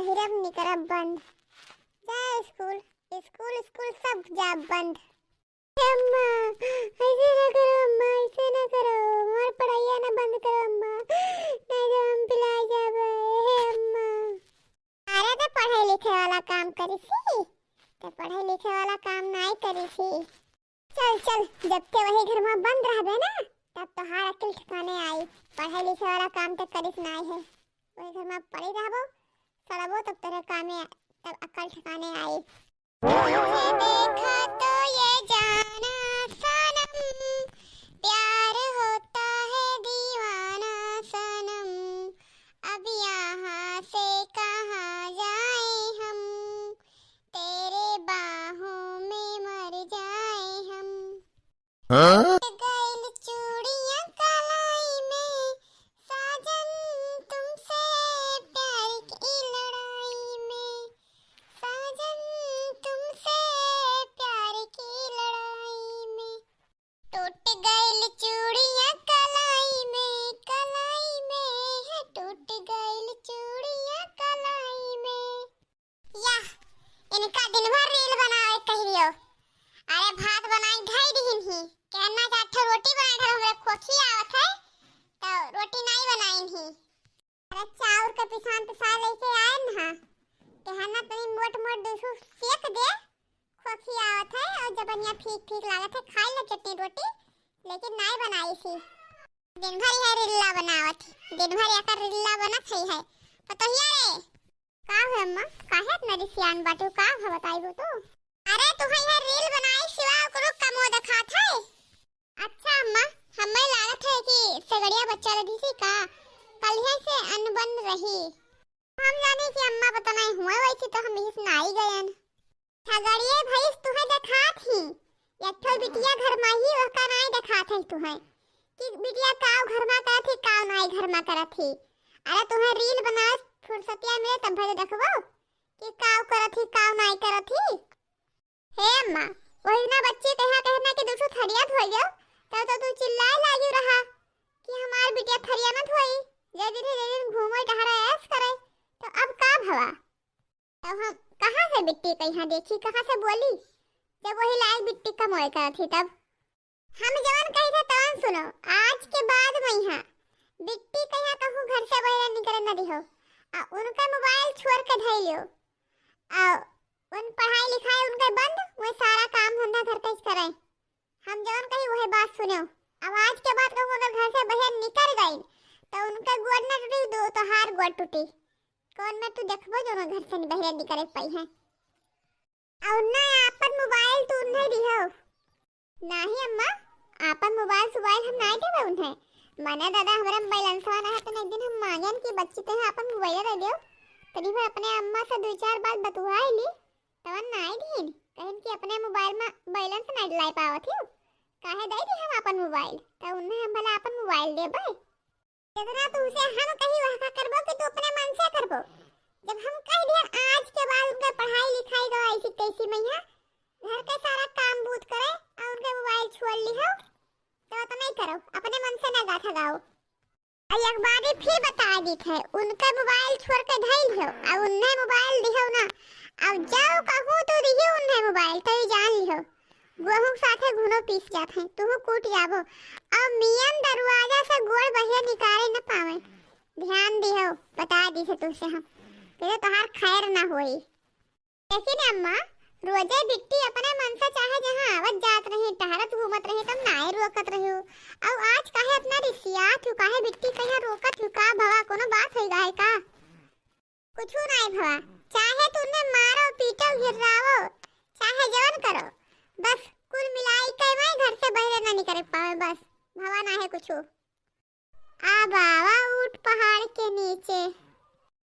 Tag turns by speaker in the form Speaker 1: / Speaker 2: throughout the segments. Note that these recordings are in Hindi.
Speaker 1: पहिरब निकरब बंद। जा स्कूल स्कूल स्कूल सब जा बंद। अम्मा ऐसे ना करो अम्मा, ऐसे ना करो, हमार पढ़ाइया ना बंद करो अम्मा, नहीं तो हम पिला जाबे अम्मा। अरे तो पढ़ाई लिखे वाला काम करी थी, तो पढ़ाई लिखे वाला काम नहीं करी थी। चल चल, जब के वही घर में बंद रहबे ना तब तो हार अकल ठिकाने आई। पढ़ाई लिखे वाला काम तो करिस नहीं है, वही घर में पढ़ी रहबो सड़बो तब तेरे कामे तब अकल ठिकाने आई। तुझे देखा तो ये जाना सनम, प्यार होता है दीवाना सनम, अब यहाँ से कहाँ जाए हम, तेरे बाहों में मर जाए हम। हाँ? गइल चूड़ियां कलाई में, साजन तुमसे प्यार की लड़ाई में, साजन तुमसे प्यार की लड़ाई में, टूट गइल चूड़ियां कलाई में, कलाई में है टूट गइल चूड़ियां कलाई में। या इनका दिन भर रील बनावे कह रियो। अरे भात बनाई ढाई दिन ही कहना चाहते रोटी बनाई ढाई हमरा खोखी आवत है तो रोटी नहीं बनाई ही। अरे चाउर के पिसान पिसा लेके आए ना कहना तनी मोट मोट दूसु सेक दे, खोखी आवत है और जबनिया फीक फीक लागत है, खाई ले चटनी रोटी, लेकिन नहीं बनाई थी। दिन भर है रिल्ला बनावत, दिन भर याकर रिल्ला बनत है पता ही रे का है अम्मा, काहे इतना रिसियान बाटू का है बताइबो तो। अरे तू है रील बनाई सिवा करो कमो दिखात है। अच्छा अम्मा, हमें लागत है कि सगड़िया बच्चा लगी थी का कल ही से अनबन रही। हम जाने कि अम्मा पता नहीं हुआ वैसे तो हम इस ना ही गयन। सगड़िए भैंस तुहे दिखात ही, एकठो बिटिया घर में ही ओका नहीं दिखात है तुहे कि बिटिया काव घर में करत थी काव नहीं घर में करत थी। अरे तुहे रील बना फुर्सतिया में तब भले देखबो कि काव करत थी काव नहीं करत थी। हे अम्मा, वही ना बच्चे कहना कि दूसरो थरिया धोई जाओ तो तू चिल्लाए लागी रहा कि हमार बिटिया थरिया ना धोई, जे दिन घूमो टहरा ऐस करे, तो अब का भवा। तब हम कहां से बिट्टी कहां देखी कहां से बोली, जब वही लायक बिट्टी कमोए कर थी तब हम जवान कही थे तवन सुनो। आज के बाद मैं यहां बिट्टी कहां कहूं घर से बाहर निकल न दिहो, आ उनका मोबाइल छोड़ के धइ लियो, आ उन पढ़ाई लिखाई उनके बंद, वो सारा काम धंधा घर के करे। हम जवन कही वही बात सुनो। अब आज के बाद कहूं अगर घर से बाहर निकल गई तो उनका गोड़ न टूटी दो तो हार गोड़ टूटी। कौन में तू देखबो जो घर से बाहर निकले पाई है। और ना आपन मोबाइल तू नहीं दिहो। नहीं अम्मा, आपन मोबाइल हम नहीं देबे उन्हें। मने दादा हमरा बैलेंस वाला है तो एक दिन हम मांगन की बच्ची ते आपन मोबाइल दे दियो, तनी फिर अपने अम्मा से दो चार बात बतवाई ली तवन नहीं दिन कहन कि अपने मोबाइल में बैलेंस नहीं लाई पावत ही काहे दे दी हम अपन मोबाइल, तो उन्हें हम भला अपन मोबाइल देबे। इतना तू से हम कही वह करबो कि तू अपने मन से करबो। जब हम कह दिया आज के बाद उनका पढ़ाई लिखाई दो ऐसी कैसी मैया घर के सारा काम बूत करे और उनके मोबाइल छोड़ ली हो तो नहीं करो, अपने मन से ना गाथा गाओ। और एक बार फिर बता दी थे उनका मोबाइल छोड़ के धइल हो और उन्हें मोबाइल दिहो ना, अब जाओ कहूं तो दियो उन्हें मोबाइल तो जान लिहो गोहू साथे घुनो पीस जात है तू कूट जाबो और मियन दरवाजा से गोड़ बाहर निकाले न पावे। ध्यान दिहो बता दी से तुझसे हम तेरे तोहार खैर ना होई। लेकिन अम्मा रोजे बिट्टी अपने मन से चाहे जहां आवत जात रही टहरत घूमत रही तुम नाय रोकत रहो, और आज काहे अपना रिसिया तू काहे बिट्टी कहिया रोकत तू का भवा कोनो बात होई गाय का कुछ नहीं भवा, चाहे तूने मारो पीटो गिरावो चाहे जवन करो, बस कुल मिलाई के मैं घर से बाहर ना निकल पावे बस भवा ना है कुछ। आ बाबा उठ पहाड़ के नीचे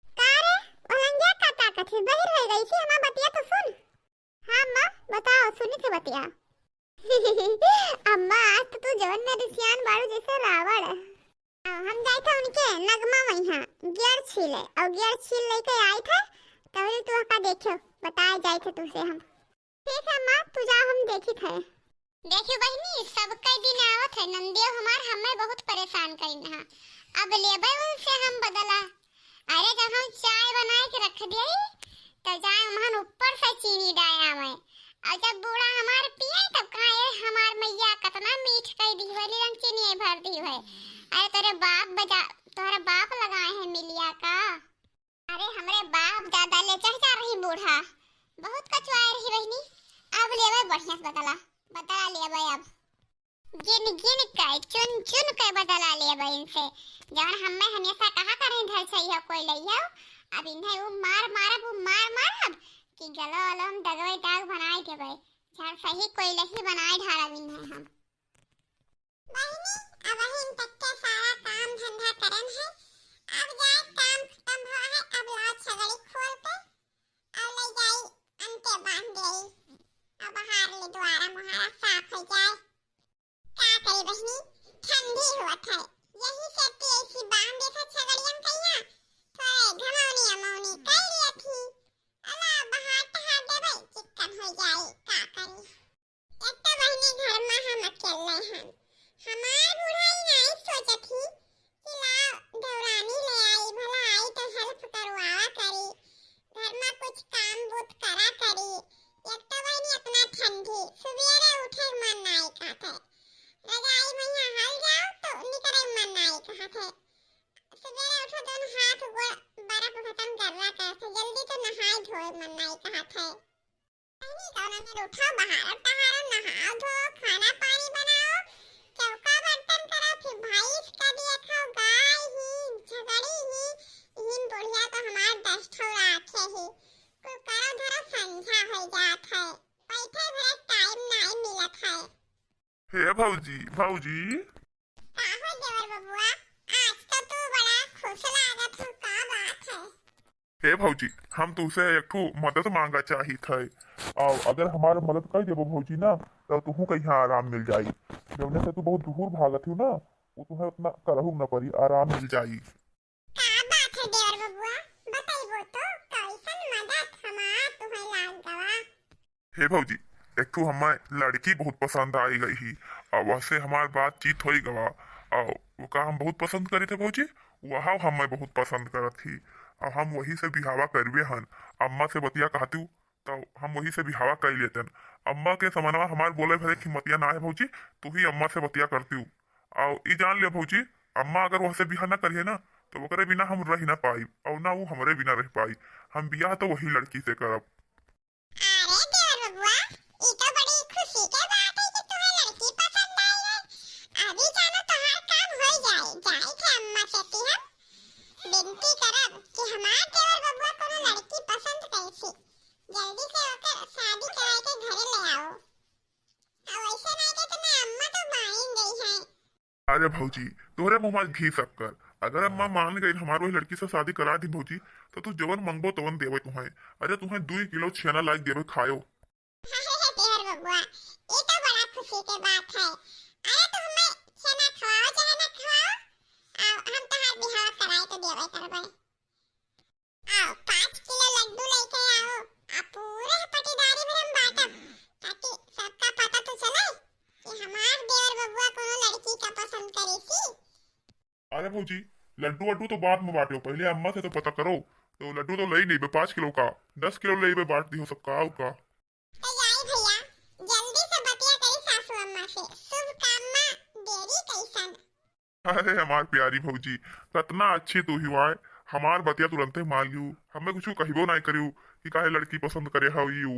Speaker 1: कारे ओलंगिया का ताकत है बाहर हो गई थी हमारा बतिया तो सुन। हाँ माँ बताओ सुनी थी बतिया। अम्मा आज तो तू जवन में रिसियान बाड़ू जैसे रावण। हम गए थे उनके नगमा वहाँ गियर छीले और गियर छील लेके आई थे तभी तू का देखो बताए जाए थे तुझसे हम। ठीक है माँ तू जा हम देखी थे। देखियो बहनी सब कई दिन आवत है नंदियो हमार हमें बहुत परेशान करी ना, अब लेबे उनसे हम बदला अरे जब हम चाय बना के रख दिए तो जाए वहां ऊपर से चीनी डाया मैं, और जब बूढ़ा हमार पिए तब कहा हमार मैया कितना मीठ कह दी वाली रंग चीनी भर दी है। अरे तेरे बाप बजा तुम्हारे बाप लगाए हैं मिलिया का। अरे हमरे बाप दादा ले चढ़ जा रही बूढ़ा बहुत कचवाए रही बहनी। अब लेवे बढ़िया से बदला लेवे अब गिन गिन के चुन चुन के बदला लेवे इनसे। जवन हमें हमेशा कहा करें धर सही कोई लइयो, अब इन्हें वो मार मारब कि गलो वालो हम दगवे दाग बनाए देवे झर सही कोई लही बनाए ढाला इन्हें हम। बहनी अब हम तक के सारा काम धंधा करन है, अब जाए काम खत्म हुआ है, अब लाओ छगड़ी खोल पे अब ले जाई अंते बांध देई, अब बाहर ले द्वारा मुहारा साफ हो जाए। क्या करी बहनी ठंडी हुआ है यही से ऐसी बांध देखा छगड़ियन कइया थोड़े घमौनी अमौनी कर लिया थी। अला बाहर टहा देबै चिकन हो जाए का करी। एक तो बहनी घर में हम अकेले हैं, हमार बुढ़ाई नहीं सोचत थी कि लाओ दौरानी ले आई भला आई तो हेल्प करवावा करी घर में कुछ काम बुत करा करी। एक तो बहनी इतना ठंडी सवेरे उठे मन नहीं कहते, रजाई में यहाँ हल जाओ तो निकले मन नहीं कहते, सवेरे उठो दोनों हाथ गोड़ बर्फ खत्म करना कहते, जल्दी तो नहाए धोए मन नहीं कहते। बहनी कौन ने उठो बाहर टहारो नहाओ धो खाना पानी बनाओ चौका बर्तन करो फिर भाई इसका दिया खाओ गाय ही झगड़ी ही इन बुढ़िया तो हमार 10 ठौरा आखे ही कुल करो धरो संझा हो जात है बैठे भरे टाइम नहीं मिलत है।
Speaker 2: हे भौजी भौजी
Speaker 1: काहो देवर बबुआ आज तो तू बड़ा खुश लागत हो, का बात है?
Speaker 2: हे भौजी हम तुझसे एक ठो मदद मांगा चाही थे, और अगर हमारे मदद कर देबो भौजी ना तो तुहू कहीं आराम मिल जाई। जौने से तू बहुत दूर भागत हो ना वो तुम्हें उतना करहू न पड़ी, आराम मिल जाई।
Speaker 1: का बात है देवर बबुआ बताइबो तो कैसन मदद हमार तुम्हें लाग गवा।
Speaker 2: हे भौजी एक ठो हमें लड़की बहुत पसंद आई गई ही और वैसे हमार बातचीत हो गवा, और वो का हम बहुत पसंद करे थे भौजी, वह हमें बहुत पसंद करत थी और हम वही से बिहावा करवे हन। अम्मा से बतिया कहती तो हम वही से बिहावा कर लेतन। अम्मा के समनवा हमार बोले भले कि मतिया ना है भौजी तू ही अम्मा से बतिया करती हूँ, और ई जान ले भौजी अम्मा अगर वह से बिहा ना करिए ना तो ओकरे बिना हम रह ना पाई और ना वो हमरे बिना रह पाई। हम बियाह तो वही लड़की से करब।
Speaker 1: अरे देवर बबुआ ये तो बड़ी खुशी के बात है कि तुम्हें लड़की पसंद आई है। अभी जानो तुम्हारा काम हो जाए के अम्मा से हम विनती करब कि हमार देवर बबुआ कोनो लड़की पसंद कैसी जल्दी से होकर शादी कराए के घरे ले आओ, और वैसे नहीं के तो मैं अम्मा तो मान गई है।
Speaker 2: अरे भौजी तोहरे मुंह में घी शक्कर, अगर अम्मा मान गई हमारे वही लड़की से शादी करा दी भौजी तो तू जवन मंगबो तवन देवे तुम्हें। अरे तुम्हें 2 किलो छेना लाइक देवे खायो।
Speaker 1: देवर बबुआ ये तो बड़ा खुशी के बात है। अरे तुम हमें छेना खवाओ चाहे ना खवाओ हम तहार बिहाव कराए तो देवे करबे। आओ 5 किलो लड्डू लेके आओ आप पूरे पटीदारी में हम बांटब ताकि सबका पता तो चले कि हमार देवर बबुआ कोनो लड़की का पसंद करे सी।
Speaker 2: अरे भौजी लड्डू वड्डू तो बाद में बांटो, पहले अम्मा से तो पता करो। तो लड्डू तो ले ही नहीं 5 किलो का 10 किलो ले बांट दी हो सबका का।
Speaker 1: तो जाई भैया जल्दी से बतिया करी सासू अम्मा से शुभ काम में देरी कैसन।
Speaker 2: अरे हमार प्यारी भौजी कितना अच्छी तू ही वाय, हमार बतिया तुरंते मान लियो, हमें कुछ कहिबो नहीं करियो कि काहे लड़की पसंद करे हो यू।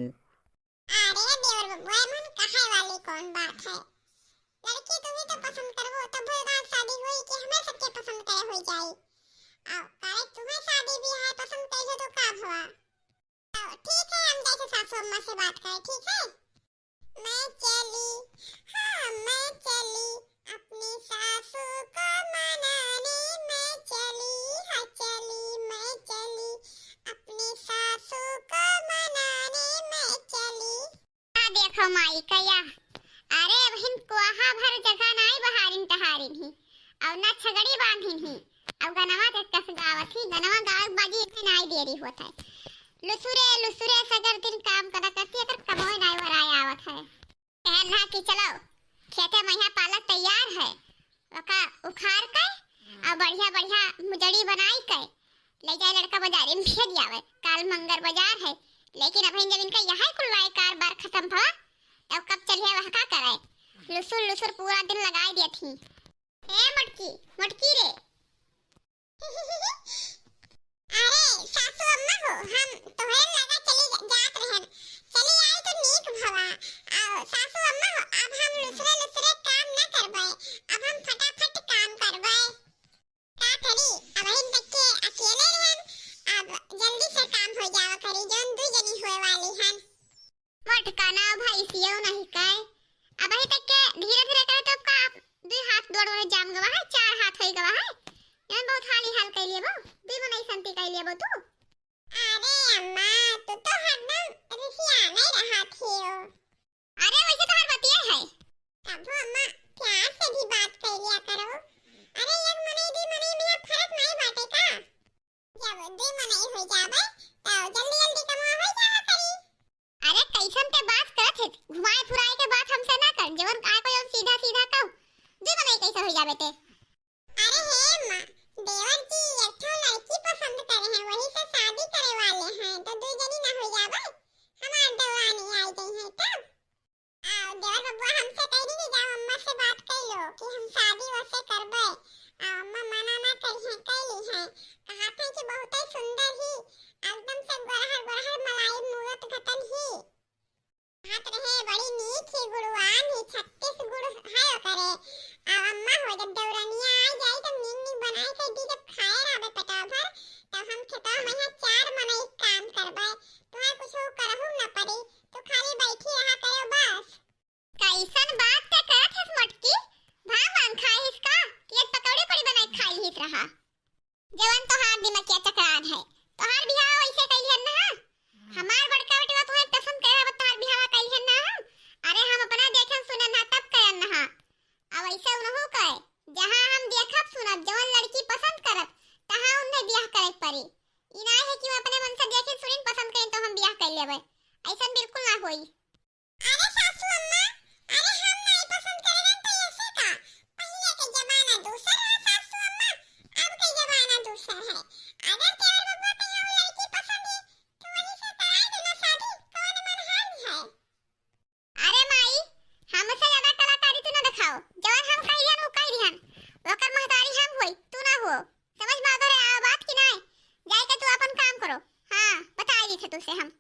Speaker 1: अरे देवर बबुआ मन कहे वाली कौन बात है, लड़की तुम्ही तो पसंद करबो तो भलगार शादी हुई कि हमें सबके पसंद करे हो जाई। आओ काहे तुम्हें शादी भी है पसंद कैसे तो का हुआ। आओ ठीक है हम जैसे सासू अम्मा से बात करें ठीक है। मैं चली हाँ मैं चली अपनी सासू को मनाने, मैं चली हाँ चली मैं चली अपनी सासू को मनाने मैं चली। आ देखो माई कया अरे बहन कोहा भर जगह नाई बहारिन तहारिन ही और ना छगड़ी बांधिन ही और गनवा के कस गावत ही गनवा गाव बाजी इतनी नाई देरी होत है। लुसुरे सगर दिन काम करा करती अगर कमोय नाई वराय आवत है। कहना कि चलो खेते में पालक तैयार है ओका उखाड़ के और बढ़िया बढ़िया मुजड़ी बनाई के ले जाए लड़का बाजार में भेज जावे, काल मंगर बाजार है। लेकिन अब जब इनका यहाँ कुलवाई कार खत्म भवा, अब कब चलिए वह का करे, लुसुर लुसुर पूरा दिन लगाई दी थी। ए मटकी मटकी रे अरे सासू अम्मा हो, हम तोहरे लगा चली जात रहन, चली आई तो नीक भवा। सासू अम्मा हो, अब हम लुसरे लुसरे काम न करबे, अब हम फटाफट काम करबे। का करी अब इन तक के अकेले रहन, अब जल्दी से काम हो जावा करी, जोन दू जनी होए वाली हन। मटका ना भाई सियो नहीं काय, अब ही तक के धीरे धीरे करे तो का दू हाथ दौड़ में जाम गवा है, 4 हाथ होई गवा है। यान बहुत हाली हाल कह लिए बो, दी बनाई संती कह लिए बो तू। अरे अम्मा तू तो हरदम रिसिया नहीं रहा थी हो। अरे वैसे तो हर बतिया है, तब अम्मा प्यार से भी बात कर लिया करो। अरे एक मने दी मने में फर्क नहीं बाटे का, जब दी मने हो जावे तो जल्दी जल्दी कमा हो जावा करी। अरे कैसन ते बात करत है, घुमाए फुराए के बात हमसे ना कर, जवन का कोई सीधा सीधा कहू दी मने कैसे हो जावे ते। अरे हे मां, देवर जी एक ठो लड़की पसंद करे हैं, वही से शादी करे वाले हैं, तो दू जनी ना हो जावे, हमार दवानी आई गई है तब। आओ देवर बब्बा हमसे कह दी जाओ अम्मा से बात कर लो कि हम शादी वैसे करबे। अम्मा मना ना करी है, कहली है, कहा थे कि बहुत ही सुंदर ही एकदम से गरहर गरहर मलाई मूरत घटन ही हाथ रहे, बड़ी नीक ही गुणवान ही 36 गुण है करे। अम्मा हो जब दौरानिया आ जाए तो नीक नीक बनाए के दी, जब खाए राबे पटा भर तब हम खेता में 4 मने काम करबे, तुम्हें कुछ करहु न पड़ी, तो खाली बैठी रहा करो बस। कैसन बात ते करत है मटकी, भांग भांग खाए इसका कि एक पकौड़ी पड़ी बनाई खाई हित रहा। जवन तो हाथ दिमाग के चक्रान है, तोहार बियाह वैसे कइले ना, हमार बड़का बेटवा तुम्हें पसंद करे अब तोहार बियाह कइले ना। अरे हम अपना देखन सुनन ना तब करन ना, अब ऐसे उनहु कहे जहां हम देखब सुनब जवन लड़की पसंद करब तहां उन्हें ब्याह करे पड़ी। ई ना है कि अपने मन से देखे सुनिन पसंद करें तो हम ब्याह कर लेबे, ऐसा बिल्कुल ना होई। अरे सासू अम्मा, अरे हम नहीं पसंद करें तो ऐसे का, पहले के जमाना दूसरा है सासू अम्मा, अब के जमाना दूसरा है। अगर तेरे बब्बा को ये लड़की पसंद है तो वही से कराई देना शादी, कौन मन हाल है। अरे माई हमसे ज्यादा कलाकारी तू ना दिखाओ, जवन हम कहियन वो कह दिहन, ओकर महतारी हम होई तू ना हो, समझ में आ रहा बात की नहीं। जाए के तू अपन काम करो, हां बताई दी थे तुसे हम।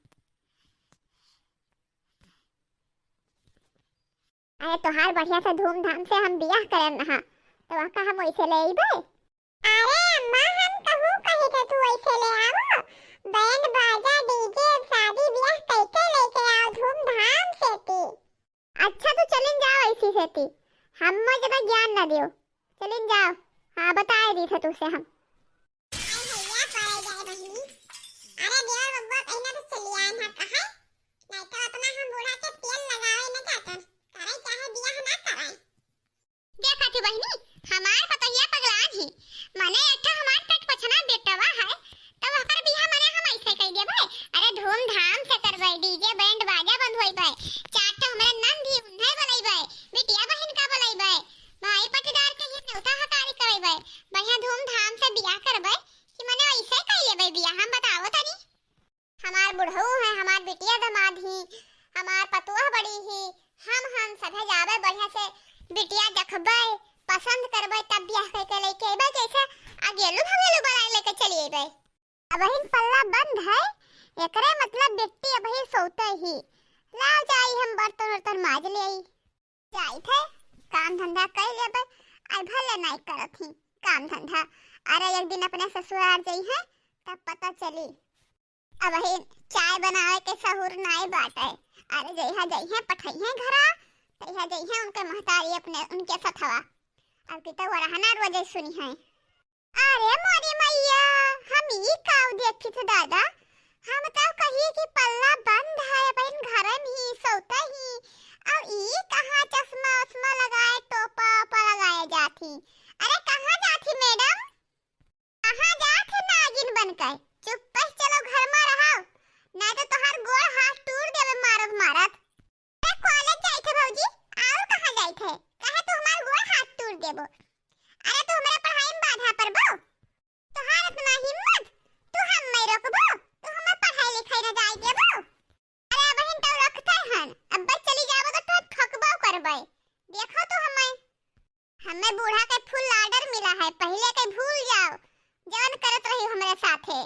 Speaker 1: अरे तोहार बढ़िया से धूमधाम से हम बियाह करन ना, तो वका हम वैसे ले आइबे। अरे अम्मा हम कहू कहे के तू वैसे ले आवो, बैंड बाजा डीजे शादी ब्याह कैके लेके आओ धूमधाम से ती। अच्छा तो चलिन जाओ ऐसी से ती, हम ज्यादा ज्ञान ना दियो, चलिन जाओ। हां बताए दी थे तुसे हम। भैया पाए जाए बहिनी, अरे देवर बब्बा कहना तो चली आए ना कहा, नहीं तो अपना हम बूढ़ा के तेल लगावे न जातन, करे चाहे बियाह ना कराए। देखा थी बहिनी, हमार पतोहिया पगलान ही, मने अच्छा हमार पेट पछना बेटवा है, तो वकर बियाह मने हम ऐसे कह देबे। अरे धूमधाम से करबे, डीजे बैंड बाजा बंद होइबे, 4 तो हमरे नंदी उन्हें बुलाइबे, बिटिया बहन का बुलाइबे, भाई पटदार के ही न्योता हकारी करइबे, बढ़िया धूमधाम से बियाह करबे कि मने ऐसे कह लेबे बियाह। हम बताओ तनी, हमार बुढ़ऊ है, हमार बिटिया दामाद ही, हमार पतोह बड़ी ही, हम सभे जावे बढ़िया से बिटिया देखबे पसंद करबे तब ब्याह करके लेके आइबे, जैसे अगेलू भगेलू बनाए लेके चली आइबे। अब हिन पल्ला बंद है, एकरे मतलब बेटी अब ही सोते ही लाओ जाई, हम बर्तन वर्तन माज ले आई जाई थे, काम धंधा कर लेबे। आई भले नहीं करत ही काम धंधा, अरे एक दिन अपने ससुराल जाई है तब पता चली। अब ही चाय बनावे के सहूर नहीं बाटे, अरे जइहा जइहा पठई है घरा, तइहा जइहा उनके महतारी अपने उनके सथवा, अब की तो वरहना रोजे सुनी है। अरे मोरी मैया, हम ई काव देखी थे दादा, हम तो कही कि पल्ला बंद है, अपन घर में ही सोता ही, और ई कहां चश्मा उस्मा लगाए टोपा ओपा लगाए जाती। अरे कहां जाती मैडम, कहां जाती नागिन बनकर, चुप चलो घर में रहो, नहीं तो तोहार गोड़ हाथ टूट देवे मारत मारत। अरे कॉलेज जाई थे भौजी, और कहां जाई थे, कहे तो हमार गोड़ हाथ टूट देबो। अरे तो हमारे पढ़ाई में बाधा परबो, तोहार इतना हिम्मत, करबे। देखो तो हमें बूढ़ा के फुल ऑर्डर मिला है, पहले के भूल जाओ जवन करत रही हमारे साथे।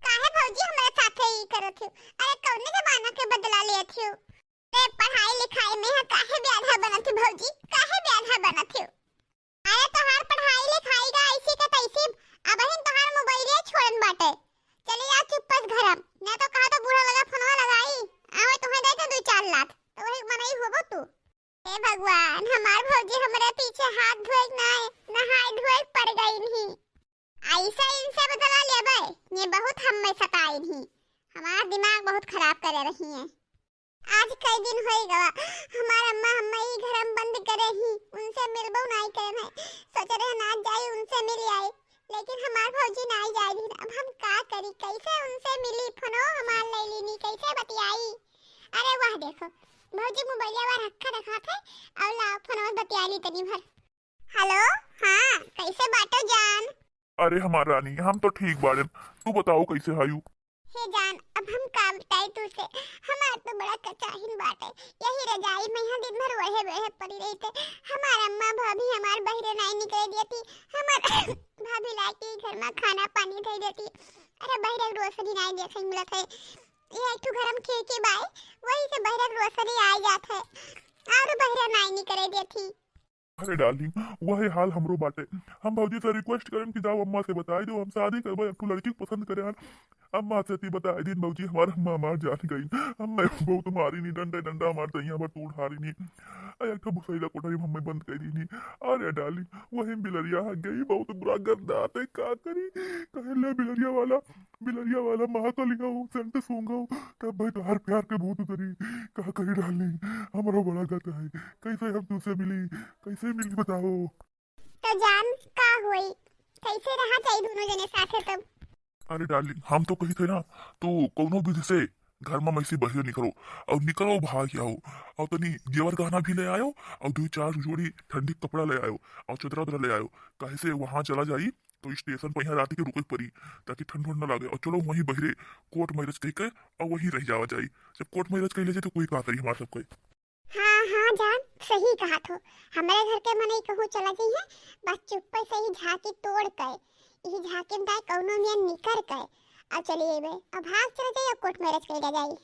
Speaker 1: काहे भौजी हमारे साथे ही करत हो? अरे कौने जमाना के बदला लेत हो? रे पढ़ाई लिखाई में है काहे ब्याधा बनत हो भौजी? काहे ब्याधा बनत हो? अरे तोहार पढ़ाई लिखाई का ऐसी के तैसी अब हिन तोहार मोबाइल छोड़न बाटे। चले जा चुपचाप घरम, ना तो कहा तो बुरा लगा फोनवा लगाई आवे तुम्हें दे दे 2-4 लाख तो वही मनई होबो तू। हे भगवान, हमार भौजी हमारे पीछे हाथ धोए नहाए धोए पड़ गई नहीं। ऐसा इनसे बदला लेबे, ये बहुत हमें सताई नहीं। हमारा दिमाग बहुत खराब करे रही है। आज कई दिन होई गवा हमार अम्मा हम्मा ही घरम बंद करे ही, उनसे मिलबो नहीं करे है। सोच रहे ना जाई उनसे मिल आई, लेकिन हमार भौजी नहीं जाई दिन। अब हम का करी, कैसे उनसे मिली? फोनो हमार ले लीनी, कैसे बतियाई? अरे वाह देखो भौजी मोबाइल में रखा रखा थे और ला फोन बतिया ली तनी भर। हेलो, हाँ कैसे बाटो जान?
Speaker 2: अरे हमार रानी, हम तो ठीक बाड़े, तू बताओ कैसे हायू?
Speaker 1: हे जान, अब हम का बताई तुझसे, हमार तो बड़ा कचाहिन बाटे। यही रजाई में यहाँ दिन भर वहे वहे पड़ी रही थे। हमार अम्मा भाभी हमार बहिरे नहीं निकले देती, हमार भाभी लाके घर में खाना पानी दे देती। अरे बहिरे ग्रोसरी नहीं देखे मिलत है। ये एक घर में खिड़की बाय, वही से बहिरे ग्रोसरी आ जात है और बहिरे नहीं निकले देती।
Speaker 2: अरे डार्लिंग, वही हाल हमरो बाटे। हम भौजी से रिक्वेस्ट करें कि जाओ अम्मा से बताई दो हम शादी करबे, तू लड़की को पसंद करे। अम्मा से ती बताई दिन भौजी हमार अम्मा हमार जान गई। हम बहुत मारी नहीं, डंडा डंडा हमार दैया पर तू उठा रही नहीं। एक तो भुसैला कोठरी में हमें बंद कर दी नहीं। अरे डार्लिंग, वही बिलरिया गई, बहुत बुरा गंदा आते का करी। कहले बिलरिया वाला महाकालिका हो सेंट सूंगा तब भाई तो हर प्यार के भूत उतरी। का करी डार्लिंग, हमारा बड़ा गत है। कैसे हम तुझसे मिली, कैसे मिली बताओ?
Speaker 1: तो जान का होई, कैसे रहा चाहिए दोनों जने साथे तब?
Speaker 2: अरे डार्लिंग, हम तो कही थे ना, तो कोनो विधि से घर में मैसे बाहर निकलो और निकलो भाग आओ और तनी जेवर गहना भी ले आयो और 2-4 जोड़ी ठंडी कपड़ा ले आयो और चदरा उदरा ले आयो। कहे से वहां चला जाई तो स्टेशन पर यहाँ रात के रुके पड़ी ताकि ठंड न लगे। और चलो वहीं बहरे कोर्ट मैरिज कह के और वहीं रह जावा जाई। जब कोर्ट मैरिज कह ले जाए तो कोई का करी हमारे सबको।
Speaker 1: हाँ हाँ जान, सही कहा तो। हमारे घर के मने कहूँ चला गई है, बस चुप्पे से ही झांकी तोड़ के यही झांकी में कौनो में निकर के अब चलिए बे अब भाग चले जाइए कोर्ट मैरिज कर जाइए।